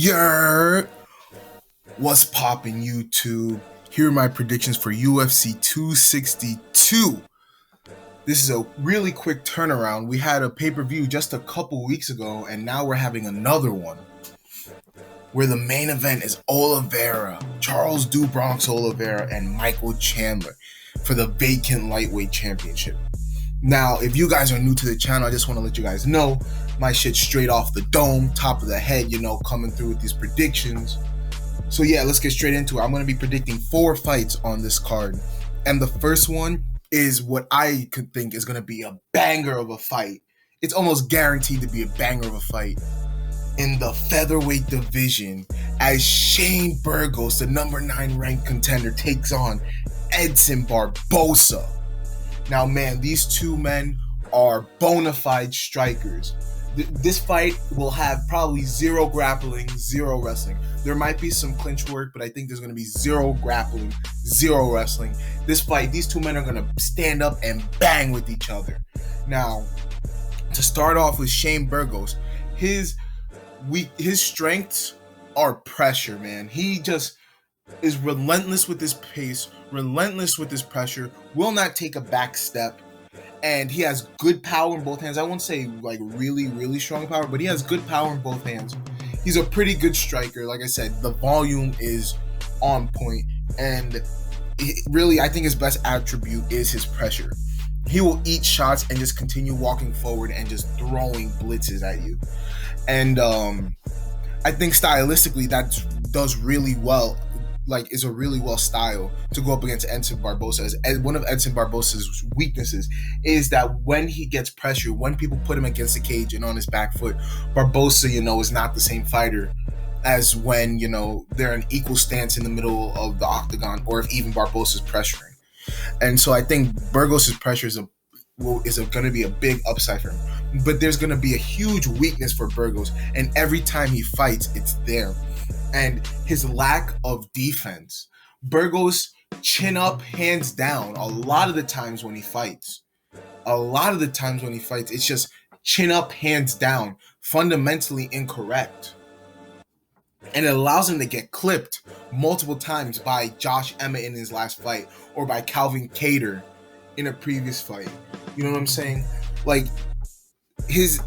Yer, what's poppin' YouTube? Here are my predictions for UFC 262. This is a really quick turnaround. We had a pay-per-view just a couple weeks ago, and now we're having another one where the main event is Oliveira, Charles Do Bronx Oliveira, and Michael Chandler for the vacant lightweight championship. Now, if you guys are new to the channel, I just want to let you guys know my shit straight off the dome, top of the head, coming through with these predictions. So yeah, let's get straight into it. I'm going to be predicting 4 fights on this card. And the first one is what I could think is going to be a banger of a fight. It's almost guaranteed to be a banger of a fight in the featherweight division as Shane Burgos, the number 9 ranked contender, takes on Edson Barboza. Now, man, these two men are bona fide strikers. This fight will have probably 0 grappling, 0 wrestling. There might be some clinch work, but I think there's going to be 0 grappling, 0 wrestling. This fight, these two men are going to stand up and bang with each other. Now, to start off with Shane Burgos, his strengths are pressure, man. He just is relentless with his pace, relentless with his pressure, will not take a back step, and he has good power in both hands. I won't say like really, really strong power, but he has good power in both hands. He's a pretty good striker. Like I said, the volume is on point, and really, I think his best attribute is his pressure. He will eat shots and just continue walking forward and just throwing blitzes at you. And I think stylistically that does really well. Like, is a really well style to go up against Edson Barboza. And one of Edson Barboza's weaknesses is that when he gets pressure, when people put him against the cage and on his back foot, Barboza, is not the same fighter as when, they're an equal stance in the middle of the octagon, or if even Barboza's pressuring. And so I think Burgos' pressure is going to be a big upside for him. But there's going to be a huge weakness for Burgos, and every time he fights, it's there. And his lack of defense. Burgos chin up, hands down. A lot of the times when he fights, it's just chin up, hands down. Fundamentally incorrect. And it allows him to get clipped multiple times by Josh Emmett in his last fight, or by Calvin Kattar in a previous fight. You know what I'm saying? Like, his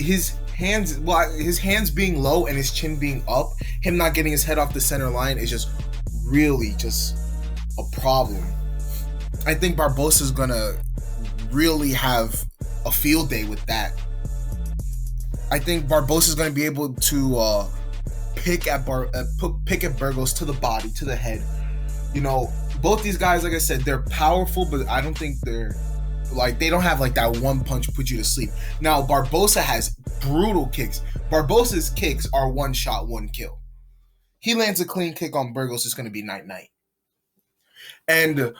hands being low and his chin being up, him not getting his head off the center line is just really just a problem. I think Barboza's gonna really have a field day with that. I think Barboza's gonna be able to pick at Burgos to the body, to the head. Both these guys, like I said, they're powerful, but I don't think they don't have like that one punch put you to sleep. Now, Barboza has brutal kicks. Barboza's kicks are 1 shot, 1 kill. He lands a clean kick on Burgos, it's going to be night-night. And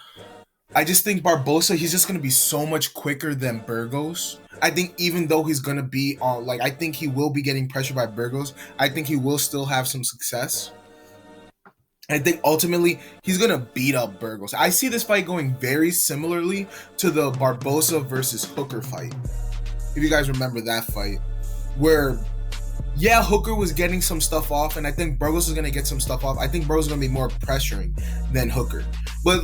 I just think Barboza, he's just going to be so much quicker than Burgos. I think even though he's going to be on, I think he will be getting pressure by Burgos. I think he will still have some success. I think ultimately he's going to beat up Burgos. I see this fight going very similarly to the Barboza versus Hooker fight. If you guys remember that fight, where, yeah, Hooker was getting some stuff off, and I think Burgos is going to get some stuff off. I think Burgos is going to be more pressuring than Hooker. But,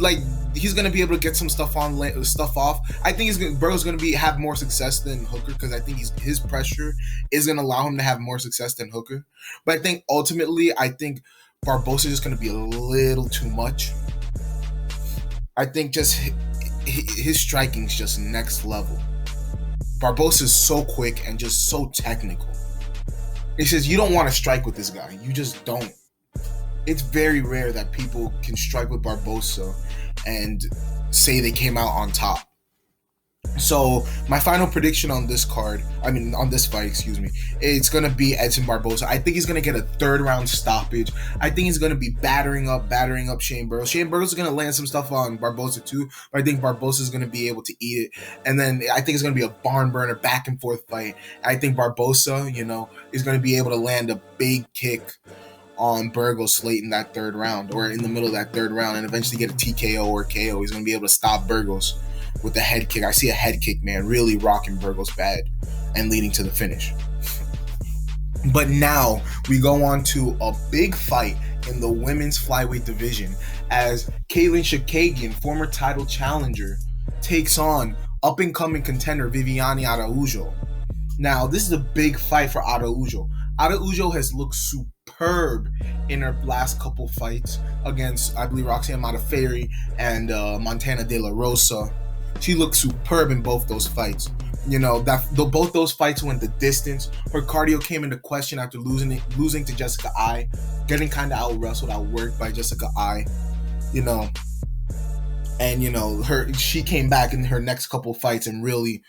he's going to be able to get some stuff off. I think Burgos is going to have more success than Hooker, because I think his pressure is going to allow him to have more success than Hooker. But I think ultimately, Barboza is just going to be a little too much. I think just his striking is just next level. Barboza is so quick and just so technical. It says you don't want to strike with this guy. You just don't. It's very rare that people can strike with Barboza and say they came out on top. So my final prediction on this fight, it's going to be Edson Barboza. I think he's going to get a 3rd round stoppage. I think he's going to be battering up Shane Burgos. Shane Burgos is going to land some stuff on Barboza too, but I think Barboza is going to be able to eat it. And then I think it's going to be a barn burner, back and forth fight. I think Barboza, is going to be able to land a big kick on Burgos late in that 3rd round, or in the middle of that 3rd round, and eventually get a TKO or KO. He's going to be able to stop Burgos with a head kick. I see a head kick, man, really rocking Burgos bad and leading to the finish. But now we go on to a big fight in the women's flyweight division as Katlyn Chookagian, former title challenger, takes on up-and-coming contender Viviane Araujo. Now, this is a big fight for Araujo. Araujo has looked superb in her last couple fights against, I believe, Roxanne Modafferi and Montana De La Rosa. She looked superb in both those fights. Both those fights went the distance. Her cardio came into question after losing to Jessica Eye, getting kind of out-wrestled, outworked by Jessica Eye. And she came back in her next couple fights and really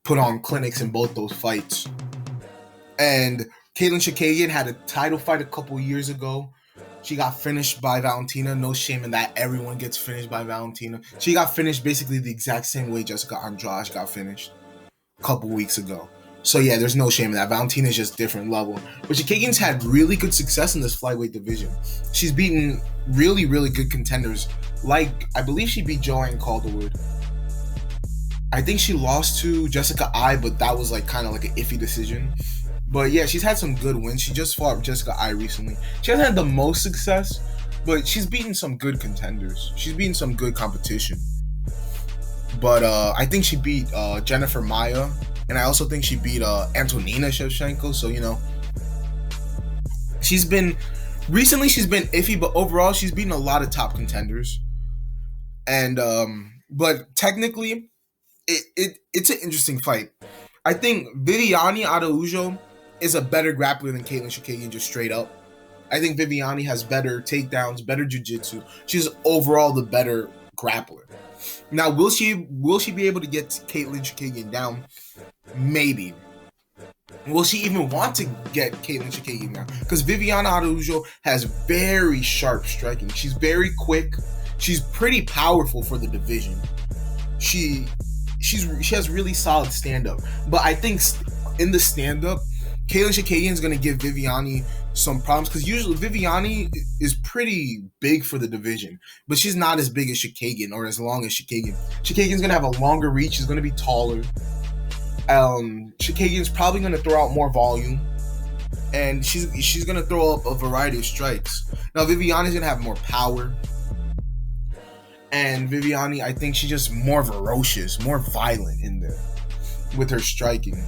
put on clinics in both those fights. And Katlyn Chookagian had a title fight a couple years ago. She got finished by Valentina. No shame in that. Everyone gets finished by Valentina. She got finished basically the exact same way Jessica Andrade got finished a couple weeks ago. So yeah, there's no shame in that. Valentina's just different level. But Chookagian's had really good success in this flyweight division. She's beaten really, really good contenders. Like, I believe she beat Joanne Calderwood. I think she lost to Jessica Eye, but that was like kind of like an iffy decision. But yeah, she's had some good wins. She just fought Jessica Eye recently. She hasn't had the most success, but she's beaten some good contenders. She's beaten some good competition. But I think she beat Jennifer Maia, and I also think she beat Antonina Shevchenko. So, she's been iffy, but overall she's beaten a lot of top contenders. And but technically, it's an interesting fight. I think Viviane Araujo is a better grappler than Katlyn Chookagian, just straight up. I think Viviane has better takedowns, better jiu-jitsu. She's overall the better grappler. Now, will she be able to get Katlyn Chookagian down? Maybe. Will she even want to get Katlyn Chookagian down? Because Viviane Araujo has very sharp striking. She's very quick. She's pretty powerful for the division. She has really solid stand-up. But I think in the stand-up, Katlyn Chookagian is going to give Viviane some problems, because usually Viviane is pretty big for the division, but she's not as big as Chookagian or as long as Chookagian. Chookagian's going to have a longer reach. She's going to be taller. Chookagian's probably going to throw out more volume, and she's going to throw up a variety of strikes. Now, Viviane's going to have more power. And Viviane, I think she's just more ferocious, more violent in there with her striking.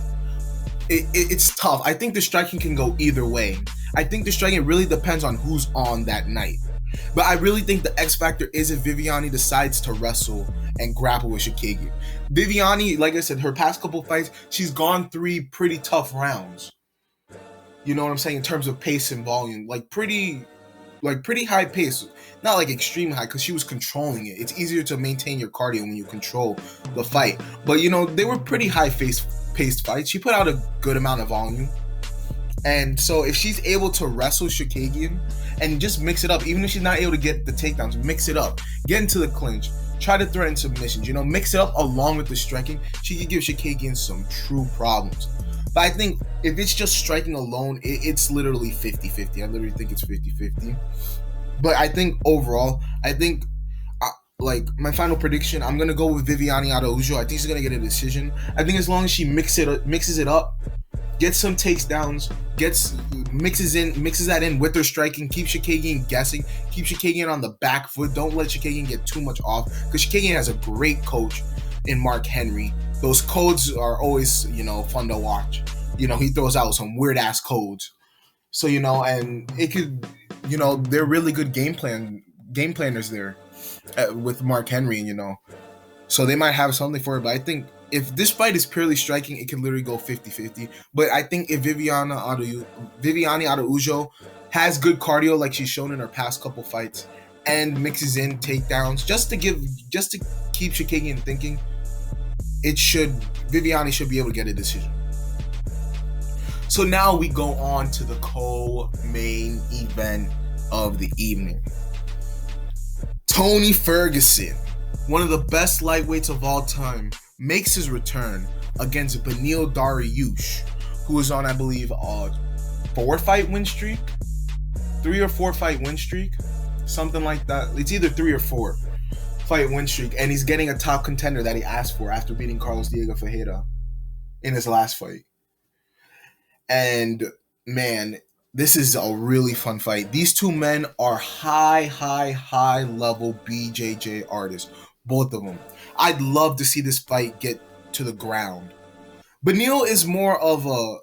It's tough. I think the striking can go either way. I think the striking really depends on who's on that night. But I really think the X factor is if Viviane decides to wrestle and grapple with Chookagian. Viviane, like I said, her past couple fights, she's gone 3 pretty tough rounds. You know what I'm saying? In terms of pace and volume. Like pretty high pace. Not like extreme high, because she was controlling it. It's easier to maintain your cardio when you control the fight. But, they were pretty high-paced fights. She put out a good amount of volume. And so if she's able to wrestle Chookagian and just mix it up, even if she's not able to get the takedowns, mix it up. Get into the clinch. Try to threaten submissions. Mix it up along with the striking. She could give Chookagian some true problems. But I think if it's just striking alone, it's literally 50-50. I literally think it's 50-50. But I think overall, my final prediction, I'm going to go with Viviane Araujo. I think she's going to get a decision. I think as long as she mixes it up, gets some takedowns, mixes that in with her striking, keeps Chookagian guessing, keeps Chookagian on the back foot. Don't let Chookagian get too much off, because Chookagian has a great coach in Mark Henry. Those codes are always, fun to watch. He throws out some weird-ass codes. So, and it could, they're really good game planners there with Mark Henry, So they might have something for it. But I think if this fight is purely striking, it can literally go 50-50. But I think if Viviane Araujo has good cardio like she's shown in her past couple fights and mixes in takedowns just to keep Chookagian thinking, Viviane should be able to get a decision. So now we go on to the co-main event of the evening. Tony Ferguson, one of the best lightweights of all time, makes his return against Beneil Dariush, who is on, I believe, a 4-fight win streak? 3 or 4 fight win streak? Something like that. It's either 3 or 4 fight win streak, and he's getting a top contender that he asked for after beating Carlos Diego Ferreira in his last fight. And man, this is a really fun fight. These two men are high level BJJ artists, both of them. I'd love to see this fight get to the ground. Beneil is more of a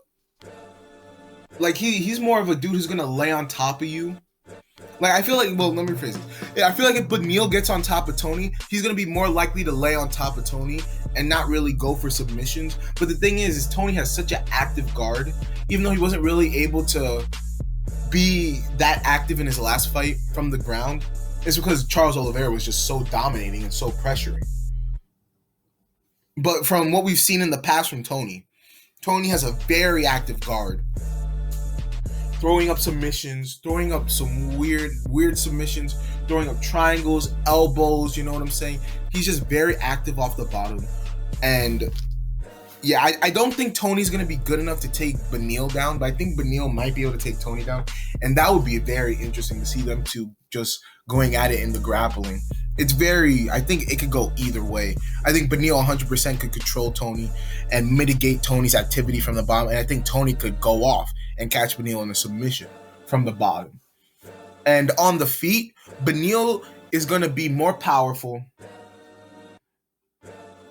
he's more of a dude who's gonna lay on top of you. Like, I feel like, well, let me rephrase this. Yeah, I feel like if Beneil gets on top of Tony, he's going to be more likely to lay on top of Tony and not really go for submissions. But the thing is Tony has such an active guard, even though he wasn't really able to be that active in his last fight from the ground. It's because Charles Oliveira was just so dominating and so pressuring. But from what we've seen in the past from Tony has a very active guard. Throwing up submissions, throwing up some weird submissions, throwing up triangles, elbows, you know what I'm saying? He's just very active off the bottom. And yeah, I don't think Tony's going to be good enough to take Beneil down, but I think Beneil might be able to take Tony down. And that would be very interesting to see them two just going at it in the grappling. I think it could go either way. I think Beneil 100% could control Tony and mitigate Tony's activity from the bottom. And I think Tony could go off and catch Beneil in a submission from the bottom. And on the feet, Beneil is going to be more powerful.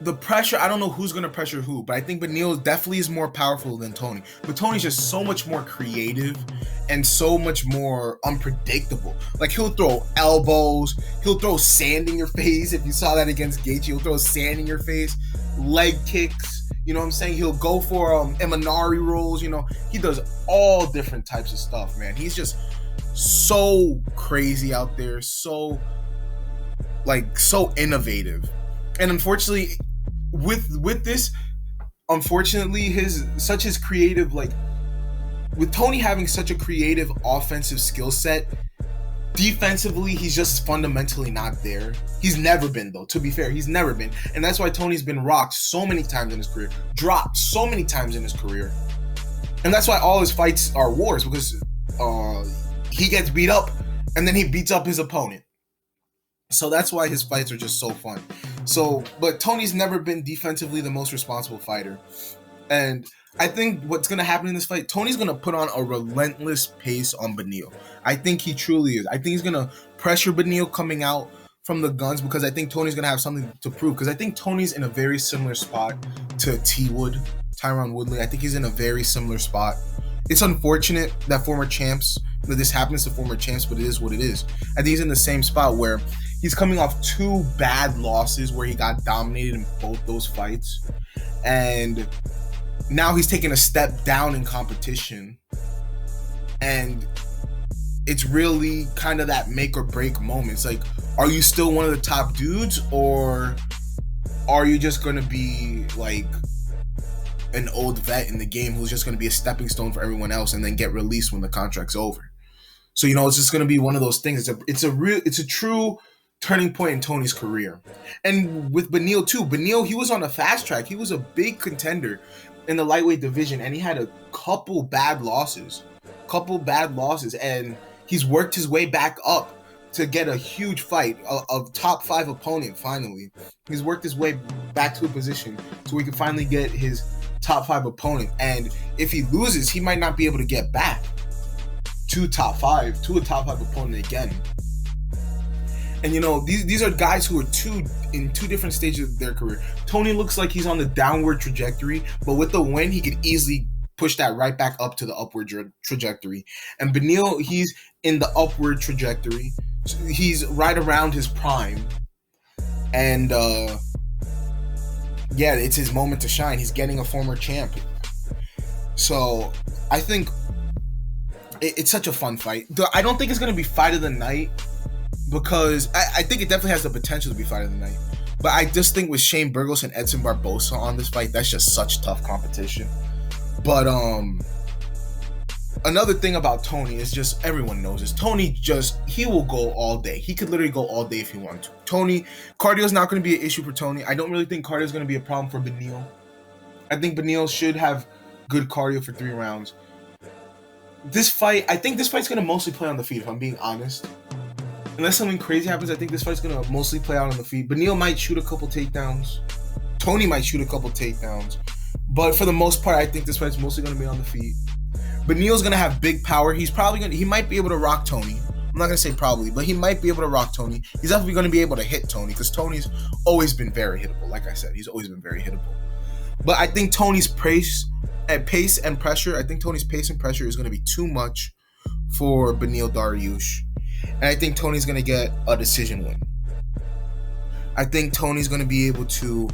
The pressure, I don't know who's going to pressure who, but I think Beneil definitely is more powerful than Tony. But Tony's just so much more creative and so much more unpredictable. Like, he'll throw elbows, he'll throw sand in your face. If you saw that against Gaethje, he'll throw sand in your face, leg kicks, you know what I'm saying? He'll go for Emanari rolls, you know. He does all different types of stuff, man. He's just so crazy out there, so innovative. And unfortunately, with this, his creative, with Tony having such a creative offensive skill set, defensively, he's just fundamentally not there. He's never been, though, to be fair. He's never been. And that's why Tony's been rocked so many times in his career, dropped so many times in his career. And that's why all his fights are wars, because he gets beat up and then he beats up his opponent. So that's why his fights are just so fun. But Tony's never been defensively the most responsible fighter. And I think what's going to happen in this fight, Tony's going to put on a relentless pace on Beneil. I think he truly is. I think he's going to pressure Beneil coming out from the guns, because I think Tony's going to have something to prove. Because I think Tony's in a very similar spot to Tyron Woodley. I think he's in a very similar spot. It's unfortunate that this happens to former champs, but it is what it is. I think he's in the same spot where he's coming off two bad losses where he got dominated in both those fights. And now he's taking a step down in competition. And it's really kind of that make or break moment. It's like, are you still one of the top dudes, or are you just going to be like an old vet in the game who's just going to be a stepping stone for everyone else and then get released when the contract's over? So, it's just going to be one of those things. It's a true turning point in Tony's career. And with Beneil too. Beneil, he was on a fast track. He was a big contender in the lightweight division, and he had a couple bad losses, and he's worked his way back up to get a huge fight, a top 5 opponent. Finally, he's worked his way back to a position so we can finally get his top 5 opponent. And if he loses, he might not be able to get back to a top 5 opponent again. And these are guys who are in two different stages of their career. Tony looks like he's on the downward trajectory, but with the win, he could easily push that right back up to the upward trajectory. And Beneil, he's in the upward trajectory. So he's right around his prime. And it's his moment to shine. He's getting a former champ. So I think it's such a fun fight. I don't think it's going to be fight of the night, because I think it definitely has the potential to be fight of the night. But I just think with Shane Burgos and Edson Barboza on this fight, that's just such tough competition. But another thing about Tony is just, everyone knows this. Tony he will go all day. He could literally go all day if he wanted to. Tony, cardio is not going to be an issue for Tony. I don't really think cardio is going to be a problem for Beneil. I think Beneil should have good cardio for 3 rounds. I think this fight's going to mostly play on the feet, if I'm being honest. Unless something crazy happens, I think this fight's going to mostly play out on the feet. Beneil might shoot a couple takedowns. Tony might shoot a couple takedowns. But for the most part, I think this fight's mostly going to be on the feet. Beneil's gonna have big power. He might be able to rock Tony. I'm not gonna say probably, but he might be able to rock Tony. He's definitely gonna be able to hit Tony because Tony's always been very hittable. Like I said, he's always been very hittable. But I think Tony's pace and pressure. I think Tony's pace and pressure is gonna be too much for Beneil Dariush, and I think Tony's gonna get a decision win. I think Tony's gonna be able to.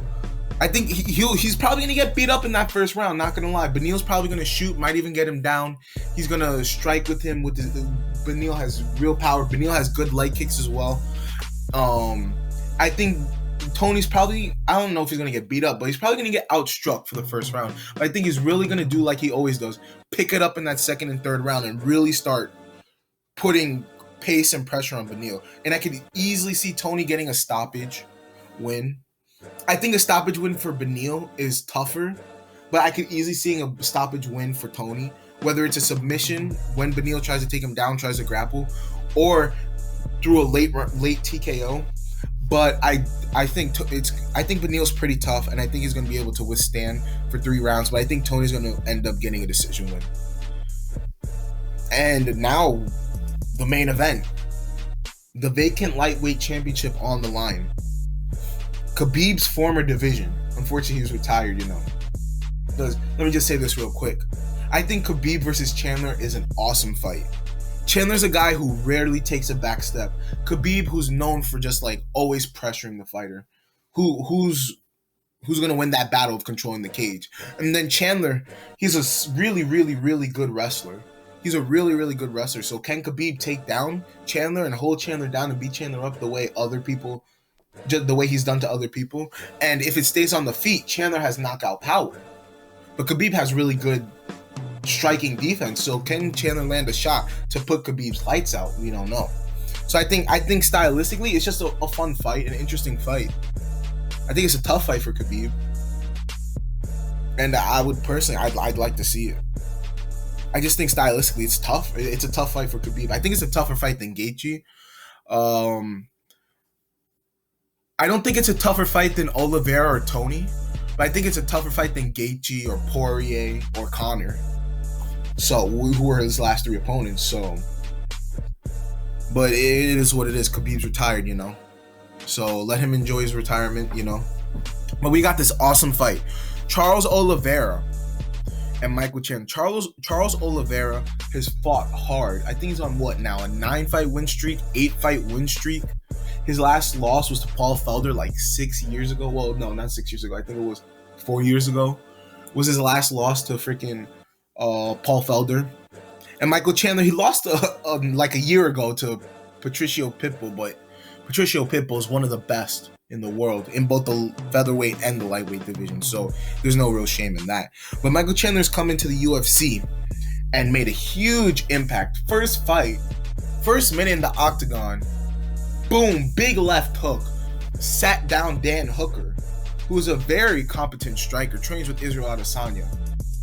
I think he's probably gonna get beat up in that first round. Not gonna lie, Beneil's probably gonna shoot, might even get him down. He's gonna strike with him. Beneil has real power. Beneil has good leg kicks as well. I think Tony's probably. I don't know if he's gonna get beat up, but he's probably gonna get outstruck for the first round. But I think he's really gonna do like he always does, pick it up in that second and third round and really start putting pace and pressure on Beneil. And I could easily see Tony getting a stoppage win. I think a stoppage win for Beneil is tougher, but I could easily see a stoppage win for Tony, whether it's a submission when Beneil tries to take him down, tries to grapple, or through a late TKO. But I think Beneil's pretty tough, and I think he's going to be able to withstand for 3 rounds. But I think Tony's going to end up getting a decision win. And now, the main event, the vacant lightweight championship on the line. Khabib's former division. Unfortunately, he's retired, Let me just say this real quick. I think Khabib versus Chandler is an awesome fight. Chandler's a guy who rarely takes a back step. Khabib, who's known for just like always pressuring the fighter. Who's going to win that battle of controlling the cage. And then Chandler, he's a really, really, really good wrestler. He's a really, really good wrestler. So can Khabib take down Chandler and hold Chandler down and beat Chandler up the way he's done to other people? And if it stays on the feet, Chandler has knockout power. But Khabib has really good striking defense. So can Chandler land a shot to put Khabib's lights out? We don't know. So I think stylistically, it's just a fun fight, an interesting fight. I think it's a tough fight for Khabib. And I would personally, I'd like to see it. I just think stylistically it's tough. It's a tough fight for Khabib. I think it's a tougher fight than Gaethje. I don't think it's a tougher fight than Oliveira or Tony, but I think it's a tougher fight than Gaethje or Poirier or Conor. So, who were his last 3 opponents. So, but it is what it is. Khabib's retired, So, let him enjoy his retirement, But we got this awesome fight. Charles Oliveira and Michael Chandler. Charles Oliveira has fought hard. I think he's on what now? A 9-fight win streak, 8-fight win streak. His last loss was to Paul Felder like 6 years ago. Well, no, not 6 years ago. I think it was 4 years ago. Was his last loss to freaking Paul Felder. And Michael Chandler, he lost like a year ago to Patricio Pitbull, but Patricio Pitbull is one of the best in the world in both the featherweight and the lightweight division. So there's no real shame in that. But Michael Chandler's come into the UFC and made a huge impact. First fight, first minute in the octagon, boom, big left hook. Sat down Dan Hooker, who is a very competent striker, trains with Israel Adesanya.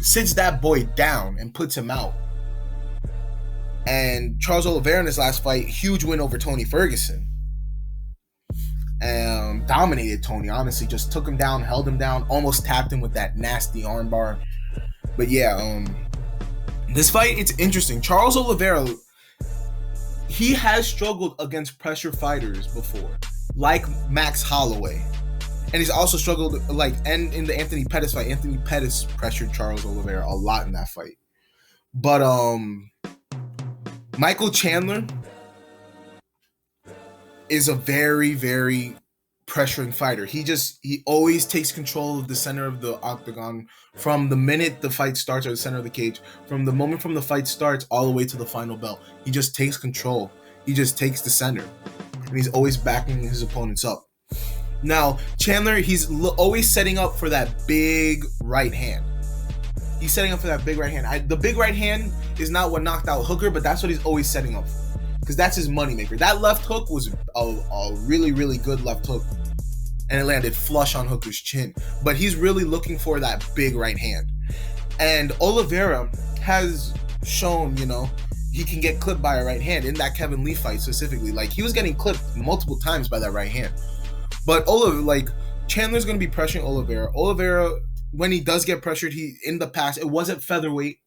Sits that boy down and puts him out. And Charles Oliveira in his last fight, huge win over Tony Ferguson. Dominated Tony, honestly. Just took him down, held him down, almost tapped him with that nasty armbar. But yeah, this fight, it's interesting. Charles Oliveira, he has struggled against pressure fighters before, like Max Holloway. And he's also struggled, and in the Anthony Pettis fight, Anthony Pettis pressured Charles Oliveira a lot in that fight. But Michael Chandler is a very, very pressuring fighter. He always takes control of the center of the octagon from the minute the fight starts, or the center of the cage. From the moment the fight starts all the way to the final bell. He just takes control. He just takes the center. And he's always backing his opponents up. Now, Chandler, he's always setting up for that big right hand. He's setting up for that big right hand. The big right hand is not what knocked out Hooker, but that's what he's always setting up for. Because that's his moneymaker. That left hook was a really, really good left hook. And it landed flush on Hooker's chin. But he's really looking for that big right hand. And Oliveira has shown, he can get clipped by a right hand. In that Kevin Lee fight specifically. He was getting clipped multiple times by that right hand. But Chandler's going to be pressuring Oliveira. Oliveira, when he does get pressured, in the past, it wasn't featherweight.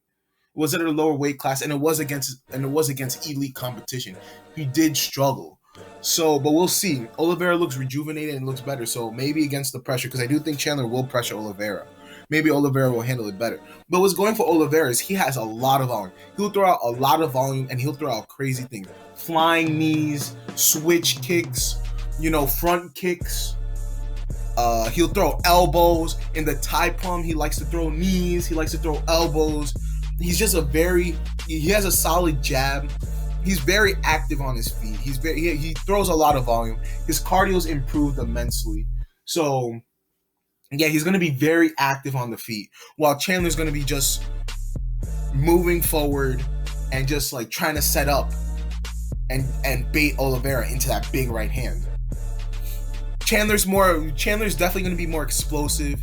was at a lower weight class, and it was against elite competition. He did struggle. So, but we'll see. Oliveira looks rejuvenated and looks better. So maybe against the pressure, because I do think Chandler will pressure Oliveira. Maybe Oliveira will handle it better. But what's going for Oliveira is he has a lot of volume. He'll throw out a lot of volume, and he'll throw out crazy things. Flying knees, switch kicks, front kicks. He'll throw elbows. In the Thai palm, he likes to throw knees. He likes to throw elbows. He's just he has a solid jab. He's very active on his feet. He throws a lot of volume. His cardio's improved immensely. So, yeah, he's going to be very active on the feet, while Chandler's going to be just moving forward and just like trying to set up and bait Oliveira into that big right hand. Chandler's definitely going to be more explosive,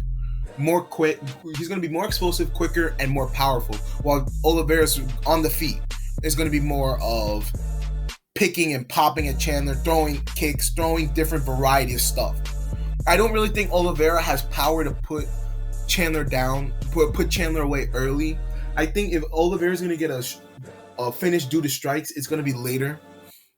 more quick. He's going to be more explosive, quicker, and more powerful, while Oliveira's on the feet is going to be more of picking and popping at Chandler, throwing kicks, throwing different variety of stuff. I don't really think Oliveira has power to put Chandler down, put Chandler away early. I think if Oliveira's going to get a finish due to strikes, it's going to be later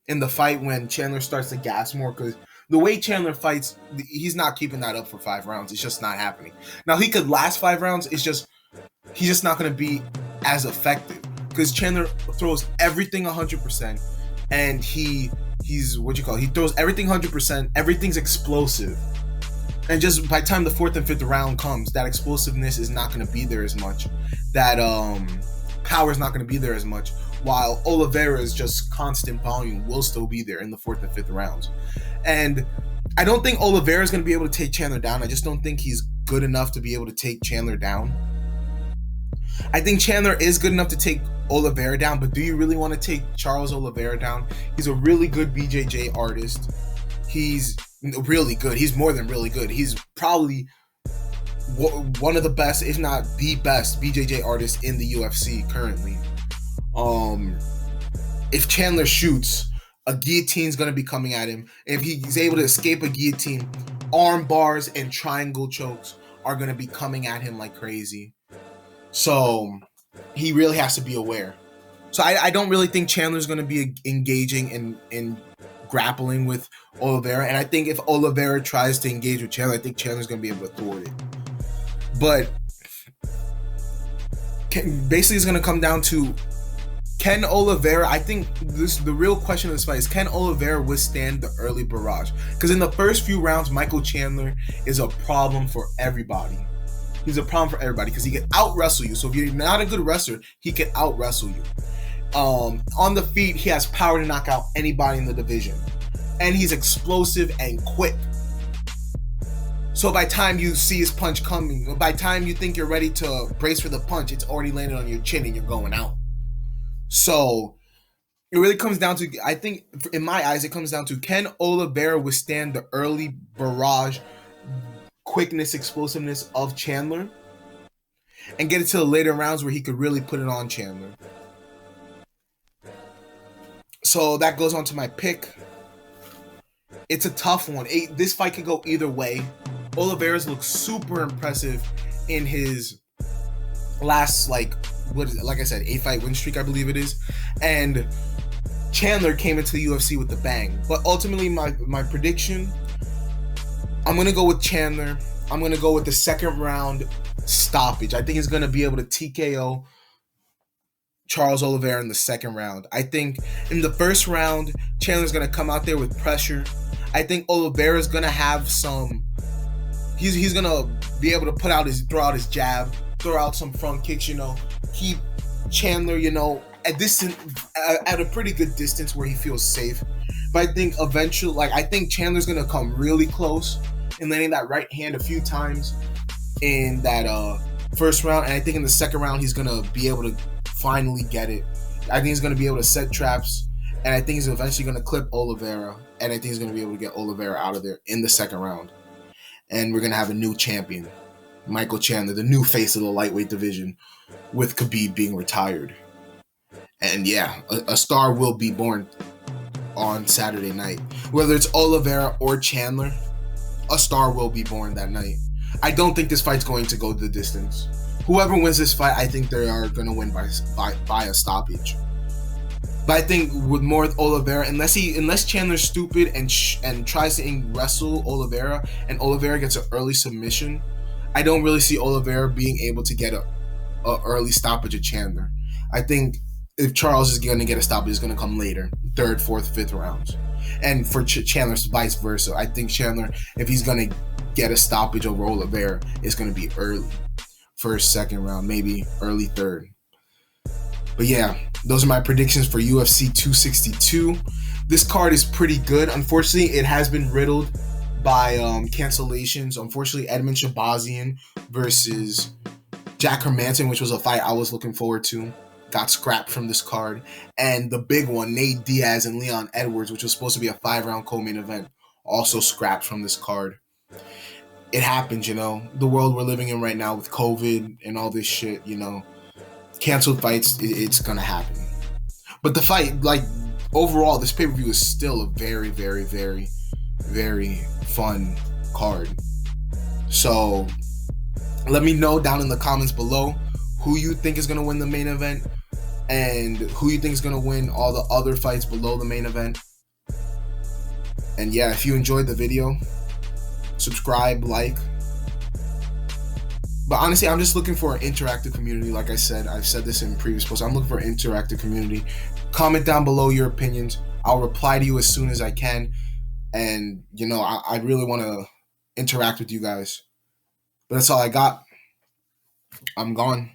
in the fight when Chandler starts to gas more, because the way Chandler fights, he's not keeping that up for 5 rounds. It's just not happening. Now, he could last 5 rounds. He's just not going to be as effective, because Chandler throws everything 100%, and he throws everything 100%. Everything's explosive, and just by the time the 4th and 5th round comes, that explosiveness is not going to be there as much. That power is not going to be there as much. While Oliveira's just constant volume will still be there in the 4th and 5th rounds. And I don't think Oliveira's going to be able to take Chandler down. I just don't think he's good enough to be able to take Chandler down. I think Chandler is good enough to take Oliveira down, but do you really want to take Charles Oliveira down? He's a really good BJJ artist. He's really good. He's more than really good. He's probably one of the best, if not the best, BJJ artist in the UFC currently. If Chandler shoots, a guillotine's going to be coming at him. If he's able to escape a guillotine, arm bars and triangle chokes are going to be coming at him like crazy. So he really has to be aware. So I don't really think Chandler's going to be engaging in grappling with Oliveira. And I think if Oliveira tries to engage with Chandler, I think Chandler's going to be able to thwart it. But basically it's going to come down to, can Oliveira, I think the real question of this fight is, can Oliveira withstand the early barrage? Because in the first few rounds, Michael Chandler is a problem for everybody. He's a problem for everybody because he can out-wrestle you. So if you're not a good wrestler, he can out-wrestle you. On the feet, he has power to knock out anybody in the division. And he's explosive and quick. So by the time you see his punch coming, by the time you think you're ready to brace for the punch, it's already landed on your chin and you're going out. So it really comes down to, I think, in my eyes, it comes down to, can Oliveira withstand the early barrage, quickness, explosiveness of Chandler and get it to the later rounds where he could really put it on Chandler. So that goes on to my pick. It's a tough one. This fight could go either way. Oliveira's looks super impressive in his last, like I said, 8-fight win streak, I believe it is. And Chandler came into the UFC with the bang. But ultimately, my prediction, I'm going to go with Chandler. I'm going to go with the second round stoppage. I think he's going to be able to TKO Charles Oliveira in the second round. I think in the first round, Chandler's going to come out there with pressure. I think Oliveira's going to have some... He's going to be able to throw out his jab, throw out some front kicks, keep Chandler, at a pretty good distance where he feels safe. But I think eventually, I think Chandler's going to come really close and landing that right hand a few times in that first round. And I think in the second round, he's going to be able to finally get it. I think he's going to be able to set traps. And I think he's eventually going to clip Oliveira. And I think he's going to be able to get Oliveira out of there in the second round. And we're going to have a new champion, Michael Chandler, the new face of the lightweight division, with Khabib being retired. And yeah, a star will be born on Saturday night. Whether it's Oliveira or Chandler, a star will be born that night. I don't think this fight's going to go the distance. Whoever wins this fight, I think they are going to win by a stoppage. But I think with more with Oliveira, unless Chandler's stupid and tries to wrestle Oliveira and Oliveira gets an early submission, I don't really see Oliveira being able to get a early stoppage of Chandler. I think if Charles is going to get a stoppage, it's going to come later, third, fourth, fifth rounds. And for Chandler, vice versa. I think Chandler, if he's going to get a stoppage over Oliveira, it's going to be early, first, second round, maybe early third. But yeah, those are my predictions for UFC 262. This card is pretty good. Unfortunately, it has been riddled by cancellations. Unfortunately, Edmund Shabazian versus Jack Hermanson, which was a fight I was looking forward to, got scrapped from this card. And the big one, Nate Diaz and Leon Edwards, which was supposed to be a 5-round co-main event, also scrapped from this card. It happens, you know. The world we're living in right now with COVID and all this shit, you know. Canceled fights, it's gonna happen. But the fight, like, overall, this pay-per-view is still a very, very, very, very fun card. So let me know down in the comments below who you think is gonna win the main event and who you think is gonna win all the other fights below the main event. And yeah, if you enjoyed the video, subscribe, like. But honestly, I'm just looking for an interactive community. Like I said, I've said this in previous posts. I'm looking for an interactive community. Comment down below your opinions. I'll reply to you as soon as I can. And, you know, I really want to interact with you guys. But that's all I got. I'm gone.